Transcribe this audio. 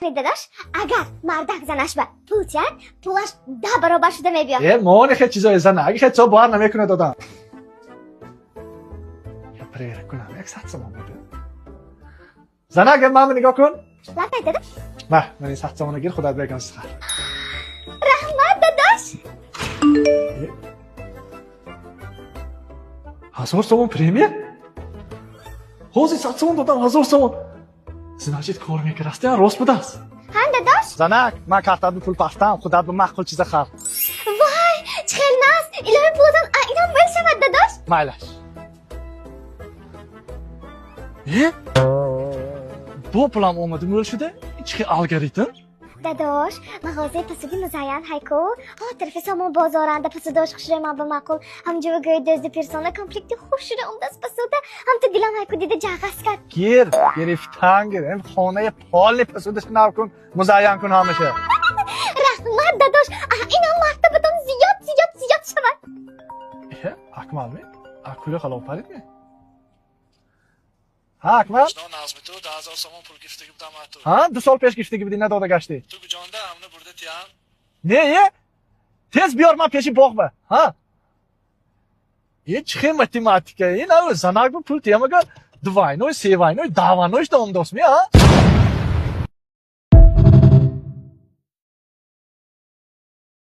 داداش اگر مردک زنش به پول کرد پولش 10 برابر شده میبیاد. مامان خیلی چیزای زنه اگه خیلی باور نمیکنه دادم. یا پریر کنم یک ساعت زمان بده. زنه اگه من نگاه کن. لطفا داداش. من این ساعت زمان گیر خودت بگم سخر. رحمت داداش. 1000 تومان پریمیه؟ حوزی ساعت زمان دادم 1000 تومان. زناشید کار میکرد راستی راست بوده است. هم داداش. زنک من کارتات به پول پستم خودت به مخل چیز خر. وای چه ناز الهی پولدان اینم ول شود داداش. مایلش. بو پولم اومده مول شده؟ چه الگوریتم؟ داداش مغازه پسودی مزین هایکو ها طرف سامان بازارنده پسوداش خوشره من به معقول همجا گوی دزد پیرسانه کمپلیکتی خوش شده اون دست پسوده هم تو گلم هایکو دیده جغس کرد گرفتن گرفت خانه پال پسودش نکن مزین کن همشه رحمت داداش اینا مرتبتون زیاد شود اکمل می؟ اکوله خلاف پرید می؟ ها اکمل؟ نازم تو 10,000 تومان پول گرفتگی بودم تو. ها 2 سال پیش گرفتگی بودی نداده گشتی. تو گجانده همونه برده تیان. نه تez بیار من پیشی باغ به ها هیچ خیلی متیماتیکه این اول زنگ به پول تیام اگر 2 وینوی 3 وینوی 10 وینویش دام دوست می ها